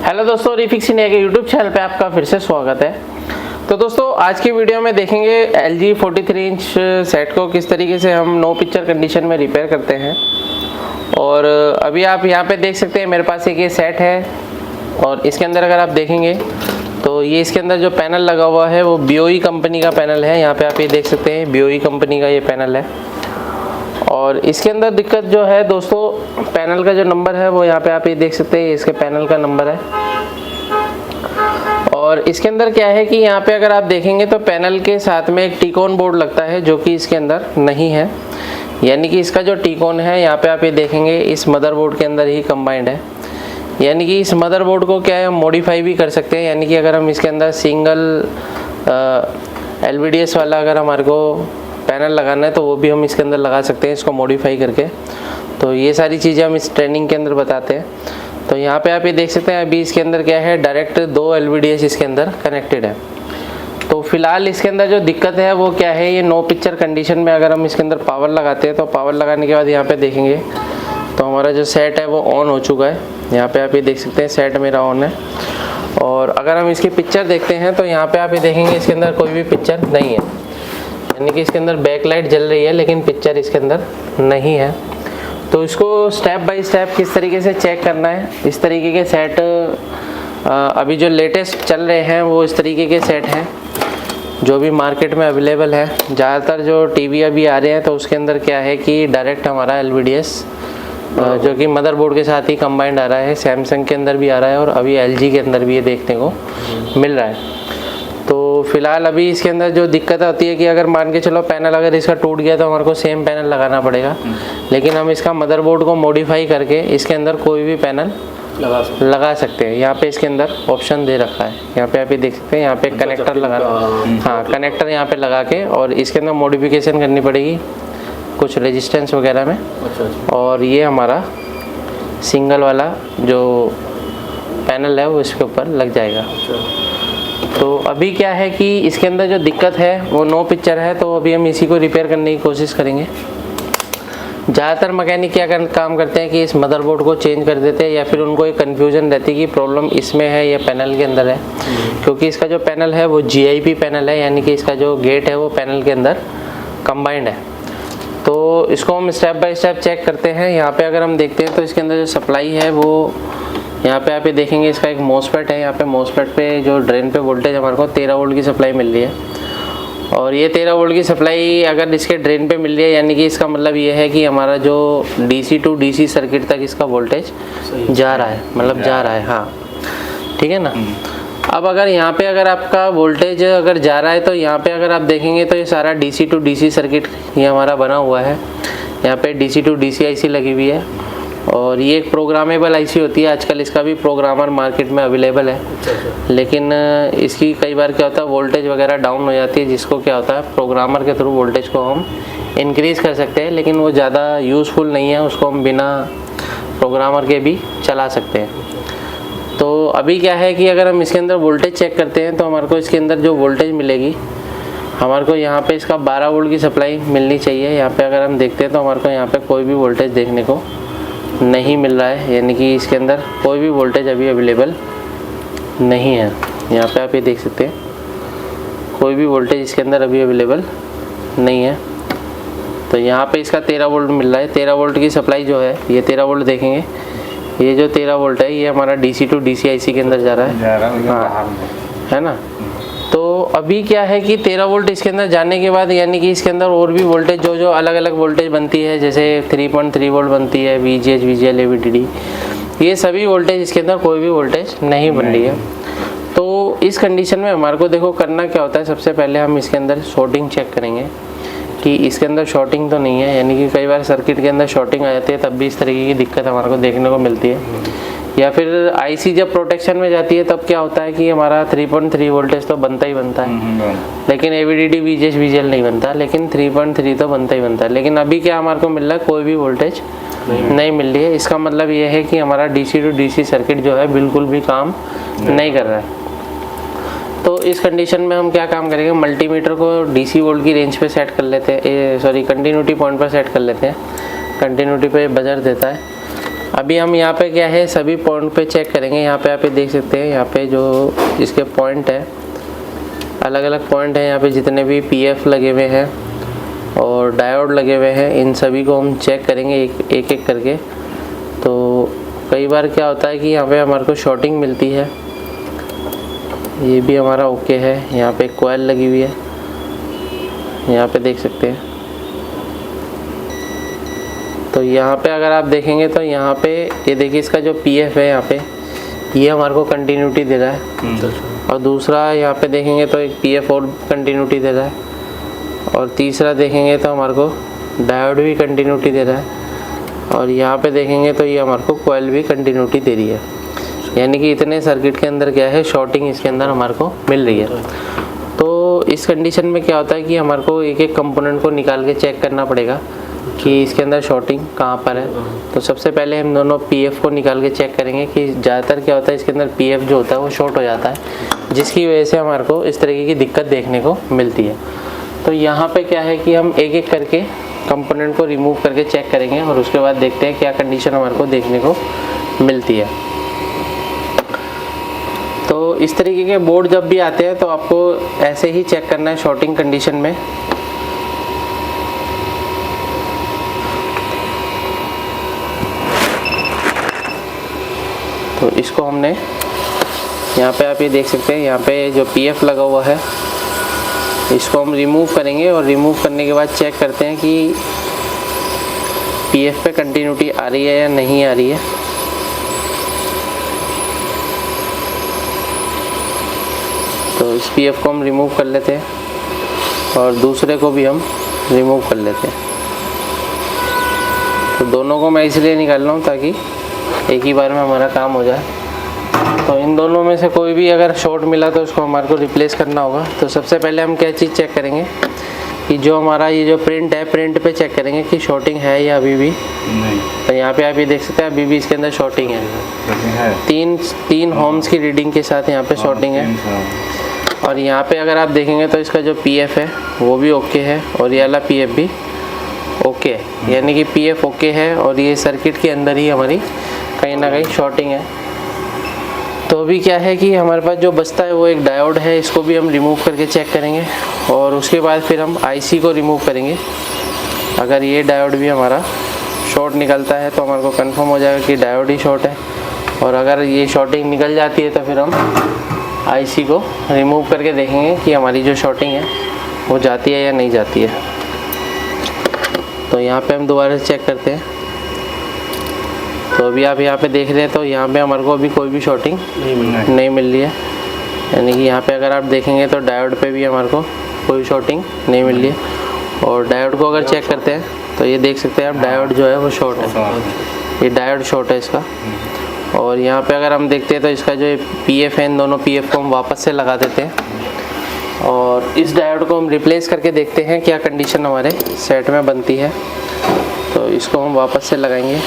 Hello दोस्तों, refix India के YouTube channel पे आपका फिर से स्वागत है। तो दोस्तों आज की वीडियो में देखेंगे LG 43 इंच सेट को किस तरीके से हम नो पिक्चर कंडीशन में रिपेयर करते हैं। और अभी आप यहाँ पे देख सकते हैं मेरे पास एक ये सेट है और इसके अंदर अगर आप देखेंगे तो ये इसके अंदर जो पैनल लगा हुआ है वो BOE कंपनी का पैनल है। यहाँ पे आप ये देख सकते हैं BOE कंपनी का ये पैनल है। और इसके अंदर दिक्कत जो है दोस्तों, पैनल का जो नंबर है वो यहाँ पे आप ये देख सकते हैं, इसके पैनल का नंबर है। और इसके अंदर क्या है कि यहाँ पे अगर आप देखेंगे तो पैनल के साथ में एक टीकॉन बोर्ड लगता है जो कि इसके अंदर नहीं है। यानी कि इसका जो टीकॉन है यहाँ पे आप ये देखेंगे इस मदरबोर्ड के अंदर ही कंबाइंड है। यानी कि इस मदरबोर्ड को क्या है हम मॉडिफाई भी कर सकते हैं। यानी कि अगर हम इसके अंदर सिंगल LVDS वाला अगर हमारे को पैनल लगाना है तो वो भी हम इसके अंदर लगा सकते हैं इसको मॉडिफाई करके। तो ये सारी चीज़ें हम इस ट्रेनिंग के अंदर बताते हैं। तो यहाँ पे आप ये देख सकते हैं अभी इसके अंदर क्या है, डायरेक्ट 2 LVDS इसके अंदर कनेक्टेड है। तो फिलहाल इसके अंदर जो दिक्कत है वो क्या है, ये नो पिक्चर कंडीशन में अगर हम इसके अंदर पावर लगाते हैं तो पावर लगाने के बाद यहाँ पे देखेंगे तो हमारा जो सेट है वो ऑन हो चुका है। यहाँ पे आप ये देख सकते हैं सेट मेरा ऑन है। और अगर हम इसकी पिक्चर देखते हैं तो यहाँ पे आप ये देखेंगे इसके अंदर कोई भी पिक्चर नहीं है। यानी कि इसके अंदर बैक लाइट जल रही है लेकिन पिक्चर इसके अंदर नहीं है। तो इसको स्टेप बाय स्टेप किस तरीके से चेक करना है, इस तरीके के सेट अभी जो लेटेस्ट चल रहे हैं वो इस तरीके के सेट हैं जो भी मार्केट में अवेलेबल है। ज़्यादातर जो टीवी अभी आ रहे हैं तो उसके अंदर क्या है कि डायरेक्ट हमारा LVDS जो कि मदरबोर्ड के साथ ही कंबाइंड आ रहा है। सैमसंग के अंदर भी आ रहा है और अभी LG के अंदर भी ये देखने को मिल रहा है। तो फिलहाल अभी इसके अंदर जो दिक्कत आती है कि अगर मान के चलो पैनल अगर इसका टूट गया तो हमारे को सेम पैनल लगाना पड़ेगा। लेकिन हम इसका मदरबोर्ड को मॉडिफाई करके इसके अंदर कोई भी पैनल लगा सकते हैं। यहाँ पे इसके अंदर ऑप्शन दे रखा है, यहाँ पे आप ये देख सकते हैं, यहाँ पे कनेक्टर लगाना, हाँ कनेक्टर यहाँ पे लगा के और इसके अंदर मॉडिफिकेशन करनी पड़ेगी कुछ रेजिस्टेंस वगैरह में। और ये हमारा सिंगल वाला जो पैनल है वो इसके ऊपर लग जाएगा। तो अभी क्या है कि इसके अंदर जो दिक्कत है वो नो पिक्चर है, तो अभी हम इसी को रिपेयर करने की कोशिश करेंगे। ज़्यादातर मैकेनिक क्या काम करते हैं कि इस मदरबोर्ड को चेंज कर देते हैं या फिर उनको एक कन्फ्यूजन रहती है कि प्रॉब्लम इसमें है या पैनल के अंदर है। क्योंकि इसका जो पैनल है वो GIP पैनल है, यानी कि इसका जो गेट है वो पैनल के अंदर कंबाइंड है। तो इसको हम स्टेप बाय स्टेप चेक करते हैं। यहाँ पे अगर हम देखते हैं तो इसके अंदर जो सप्लाई है वो यहाँ पे आप ये देखेंगे इसका एक MOSFET है। यहाँ पे MOSFET पे जो ड्रेन पे वोल्टेज हमारे को 13 वोल्ट की सप्लाई मिल रही है। और ये 13 वोल्ट की सप्लाई अगर इसके ड्रेन पे मिल रही है यानी कि इसका मतलब ये है कि हमारा जो DC टू DC सर्किट तक इसका वोल्टेज जा रहा है, मतलब जा रहा है, हाँ ठीक है ना। अब अगर यहाँ पे अगर आपका वोल्टेज अगर जा रहा है तो यहाँ पे अगर आप देखेंगे तो ये सारा DC टू DC सर्किट ये हमारा बना हुआ है। यहाँ पे DC टू DC IC लगी हुई है और ये एक प्रोग्रामेबल IC होती है। आजकल इसका भी प्रोग्रामर मार्केट में अवेलेबल है। लेकिन इसकी कई बार क्या होता है वोल्टेज वगैरह डाउन हो जाती है, जिसको क्या होता है प्रोग्रामर के थ्रू वोल्टेज को हम इंक्रीज़ कर सकते हैं। लेकिन वो ज़्यादा यूज़फुल नहीं है, उसको हम बिना प्रोग्रामर के भी चला सकते हैं। तो अभी क्या है कि अगर हम इसके अंदर वोल्टेज चेक करते हैं तो हमारे को इसके अंदर जो वोल्टेज मिलेगी हमारे को यहाँ पे इसका 12 वोल्ट की सप्लाई मिलनी चाहिए। यहाँ पे अगर हम देखते हैं तो हमारे को यहाँ पे कोई भी वोल्टेज देखने को नहीं मिल रहा है, यानी कि इसके अंदर कोई भी वोल्टेज अभी अवेलेबल नहीं है। यहाँ पे आप ये देख सकते हैं कोई भी वोल्टेज इसके अंदर अभी अवेलेबल नहीं है। तो यहाँ पे इसका 13 वोल्ट मिल रहा है। 13 वोल्ट की सप्लाई जो है ये 13 वोल्ट देखेंगे, ये जो 13 वोल्ट है ये हमारा DC टू DC IC के अंदर जा रहा है, हाँ है ना। तो अभी क्या है कि 13 वोल्ट इसके अंदर जाने के बाद यानी कि इसके अंदर और भी वोल्टेज जो अलग अलग वोल्टेज बनती है, जैसे 3.3 वोल्ट बनती है, VGH VGL AVDD, ये सभी वोल्टेज इसके अंदर कोई भी वोल्टेज नहीं बन रही है। तो इस कंडीशन में हमारे को देखो करना क्या होता है, सबसे पहले हम इसके अंदर शॉर्टिंग चेक करेंगे कि इसके अंदर शॉर्टिंग तो नहीं है। यानी कि कई बार सर्किट के अंदर शॉर्टिंग आ जाती है तब भी इस तरीके की दिक्कत हमारे को देखने को मिलती है। या फिर IC जब प्रोटेक्शन में जाती है तब क्या होता है कि हमारा 3.3 वोल्टेज तो बनता ही बनता है, लेकिन AVDD VGH VGL नहीं बनता, लेकिन 3.3 तो बनता ही बनता है। लेकिन अभी क्या हमारे को मिल रहा है, कोई भी वोल्टेज नहीं मिल रही है। इसका मतलब ये है कि हमारा DC टू DC सर्किट जो है बिल्कुल भी काम नहीं कर रहा है। तो इस कंडीशन में हम क्या काम करेंगे, मल्टीमीटर को DC वोल्ट की रेंज पे सेट कर लेते हैं, कंटिन्यूटी पॉइंट पर सेट कर लेते हैं। कंटिन्यूटी पे बजर देता है अभी हम यहाँ पे क्या है सभी पॉइंट पे चेक करेंगे। यहाँ पे आप देख सकते हैं, यहाँ पे जो इसके पॉइंट है, अलग अलग पॉइंट है यहाँ पे, जितने भी पीएफ लगे हुए हैं और डायोड लगे हुए हैं, इन सभी को हम चेक करेंगे एक एक करके। तो कई बार क्या होता है कि यहाँ पे हमारे को शॉर्टिंग मिलती है। ये भी हमारा ओके है। यहाँ पे कॉइल लगी हुई है, यहाँ पे देख सकते हैं। तो यहाँ पे अगर आप देखेंगे तो यहाँ पे ये देखिए, इसका जो पीएफ है यहाँ पे, ये हमारे को कंटिन्यूटी दे रहा है। और दूसरा यहाँ पे देखेंगे तो एक पीएफ और कंटिन्यूटी दे रहा है। और तीसरा देखेंगे तो हमारे को डायोड भी कंटिन्यूटी दे रहा है। और यहाँ पे देखेंगे तो ये हमारे को कॉइल भी कंटिन्यूटी दे रही है। यानी कि इतने सर्किट के अंदर क्या है, शॉर्टिंग इसके अंदर हमारे को मिल रही है। तो इस कंडीशन में क्या होता है कि हमारे को एक एक कंपोनेंट को निकाल के चेक करना पड़ेगा कि इसके अंदर शॉर्टिंग कहाँ पर है। तो सबसे पहले हम दोनों पीएफ को निकाल के चेक करेंगे कि ज़्यादातर क्या होता है, इसके अंदर पीएफ जो होता है वो शॉर्ट हो जाता है, जिसकी वजह से हमारे को इस तरीके की दिक्कत देखने को मिलती है। तो यहाँ पे क्या है कि हम एक एक करके कंपोनेंट को रिमूव करके चेक करेंगे और उसके बाद देखते हैं क्या कंडीशन हमारे को देखने को मिलती है। तो इस तरीके के बोर्ड जब भी आते हैं तो आपको ऐसे ही चेक करना है शॉर्टिंग कंडीशन में। तो इसको हमने यहाँ पे आप ये देख सकते हैं, यहाँ पे जो पीएफ लगा हुआ है इसको हम रिमूव करेंगे और रिमूव करने के बाद चेक करते हैं कि पीएफ पे कंटिन्यूटी आ रही है या नहीं आ रही है। तो इस पीएफ को हम रिमूव कर लेते हैं और दूसरे को भी हम रिमूव कर लेते हैं। तो दोनों को मैं इसलिए निकाल रहा हूँ ताकि एक ही बार में हमारा काम हो जाए। तो इन दोनों में से कोई भी अगर शॉर्ट मिला तो उसको हमारे को रिप्लेस करना होगा। तो सबसे पहले हम क्या चीज़ चेक करेंगे कि जो हमारा ये जो प्रिंट है, प्रिंट पे चेक करेंगे कि शॉर्टिंग है या अभी भी नहीं। तो यहाँ पे आप ये देख सकते हैं अभी भी इसके अंदर शॉर्टिंग है। तीन होम्स की रीडिंग के साथ यहाँ पे शॉर्टिंग है। और यहाँ पे अगर आप देखेंगे तो इसका जो पीएफ है वो भी ओके है और ये वाला पीएफ भी ओके है। यानी कि पीएफ ओके है और ये सर्किट के अंदर ही हमारी कहीं ना कहीं शॉर्टिंग है। तो अभी क्या है कि हमारे पास जो बचता है वो एक डायोड है, इसको भी हम रिमूव करके चेक करेंगे और उसके बाद फिर हम आईसी को रिमूव करेंगे। अगर ये डायोड भी हमारा शॉर्ट निकलता है तो हमारे को कंफर्म हो जाएगा कि डायोड ही शॉर्ट है। और अगर ये शॉर्टिंग निकल जाती है तो फिर हम आईसी को रिमूव करके देखेंगे कि हमारी जो शॉर्टिंग है वो जाती है या नहीं जाती है। तो यहाँ पे हम दोबारा चेक करते हैं। तो अभी आप यहाँ पे देख रहे हैं तो यहाँ पे हमारे को अभी कोई भी शॉर्टिंग नहीं मिल रही है। यानी कि यहाँ पे अगर आप देखेंगे तो डायोड पे भी हमारे को कोई शॉर्टिंग नहीं मिल रही है। और डायोड को अगर चेक करते हैं तो ये देख सकते हैं आप, डायोड जो है वो शॉर्ट है। ये डायोड शॉर्ट है इसका। और यहाँ पे अगर हम देखते हैं तो इसका जो पीएफ है, इन दोनों पीएफ को हम वापस से लगा देते हैं और इस डायोड को हम रिप्लेस करके देखते हैं क्या कंडीशन हमारे सेट में बनती है। तो इसको हम वापस से लगाएंगे।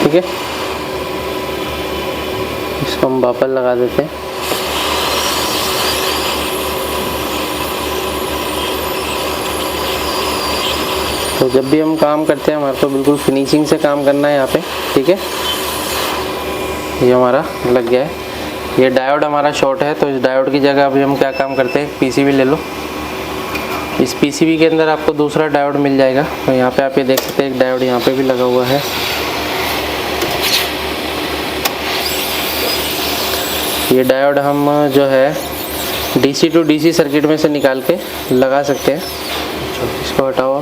ठीक है, इसको हम वापस लगा देते हैं। तो जब भी हम काम करते हैं हमारे को बिल्कुल फिनिशिंग से काम करना है यहाँ पे। ठीक है, ये हमारा लग गया है। ये डायोड हमारा शॉर्ट है तो इस डायोड की जगह अभी हम क्या काम करते हैं, पीसीबी ले लो। इस पीसीबी के अंदर आपको दूसरा डायोड मिल जाएगा। तो यहाँ पे आप ये देख सकते हैं एक डायोड यहाँ पे भी लगा हुआ है। ये डायोड हम जो है डीसी टू डीसी सर्किट में से निकाल के लगा सकते हैं। इसको हटाओ।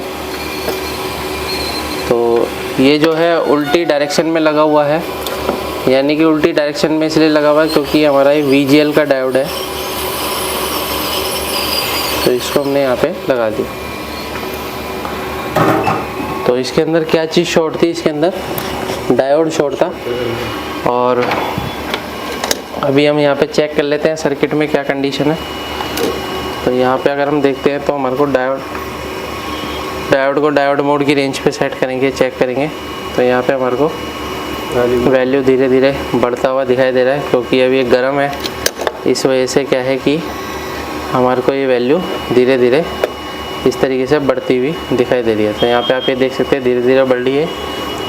तो ये जो है उल्टी डायरेक्शन में लगा हुआ है, यानी कि उल्टी डायरेक्शन में इसलिए लगा हुआ है क्योंकि हमारा ये VGL का डायोड है। तो इसको हमने यहाँ पे लगा दिया। तो इसके अंदर क्या चीज़ शॉर्ट थी, इसके अंदर डायोड शॉर्ट था। और अभी हम यहाँ पे चेक कर लेते हैं सर्किट में क्या कंडीशन है। तो यहाँ पे अगर हम देखते हैं तो हमारे को डायोड को डायोड मोड की रेंज पे सेट करेंगे, चेक करेंगे। तो यहाँ पे हमारे को वैल्यू धीरे धीरे बढ़ता हुआ दिखाई दे रहा है, क्योंकि अभी ये गर्म है, इस वजह से क्या है कि हमारे को ये वैल्यू धीरे धीरे इस तरीके से बढ़ती हुई दिखाई दे रही है। तो यहाँ पे आप ये देख सकते हैं धीरे धीरे बढ़ रही है,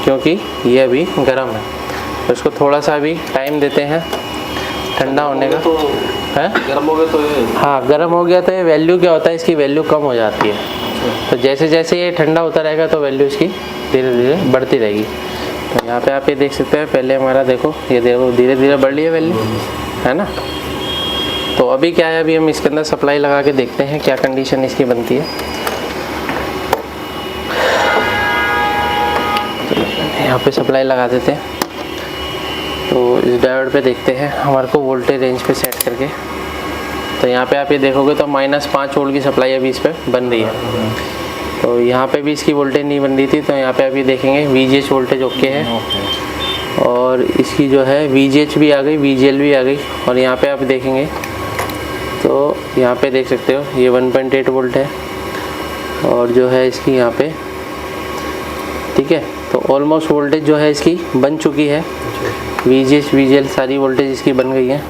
क्योंकि ये अभी गर्म है। तो इसको थोड़ा सा अभी टाइम देते हैं ठंडा होने का। तो है गर्म हो गया तो ये, हाँ, गर्म हो गया तो ये वैल्यू क्या होता है, इसकी वैल्यू कम हो जाती है। तो जैसे जैसे ये ठंडा होता रहेगा तो वैल्यू इसकी धीरे धीरे बढ़ती रहेगी। तो यहाँ पे आप ये देख सकते हैं, पहले हमारा देखो ये देखो धीरे धीरे बढ़ रही है वैल्यू, है ना। तो अभी क्या है, अभी हम इसके अंदर सप्लाई लगा के देखते हैं क्या कंडीशन इसकी बनती है। यहाँ पे सप्लाई लगा देते हैं। तो इस डायोड पे देखते हैं हमारे को वोल्टेज रेंज पे सेट करके। तो यहाँ पे आप ये देखोगे तो -5 वोल्ट की सप्लाई अभी इस पर बन रही है। तो यहाँ पे भी इसकी वोल्टेज नहीं बन रही थी, तो यहाँ पे अभी देखेंगे VGH वोल्टेज ओके है, और इसकी जो है VGH भी आ गई, VGL भी आ गई। और यहाँ पे आप देखेंगे तो यहाँ पे देख सकते हो ये 1.8 वोल्ट है, और जो है इसकी यहाँ पे, ठीक है। तो ऑलमोस्ट वोल्टेज जो है इसकी बन चुकी है, VGH VGL सारी वोल्टेज इसकी बन गई है।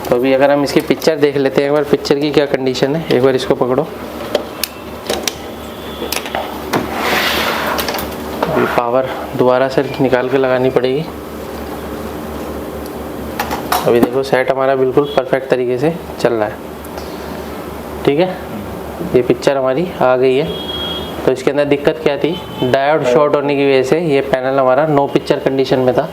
तो अभी अगर हम इसकी पिक्चर देख लेते हैं एक बार, पिक्चर की क्या कंडीशन है, एक बार इसको पकड़ो। अभी पावर दोबारा से निकाल के लगानी पड़ेगी। अभी देखो सेट हमारा बिल्कुल परफेक्ट तरीके से चल रहा है, ठीक है। ये पिक्चर हमारी आ गई है। तो इसके अंदर दिक्कत क्या थी, डायोड शॉर्ट होने की वजह से ये पैनल हमारा नो पिक्चर कंडीशन में था।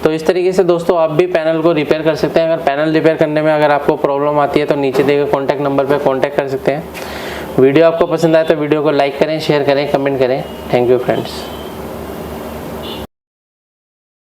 तो इस तरीके से दोस्तों आप भी पैनल को रिपेयर कर सकते हैं। अगर पैनल रिपेयर करने में अगर आपको प्रॉब्लम आती है तो नीचे दिए गए कॉन्टैक्ट नंबर पर कॉन्टैक्ट कर सकते हैं। वीडियो आपको पसंद आए तो वीडियो को लाइक करें, शेयर करें, कमेंट करें। Thank you friends.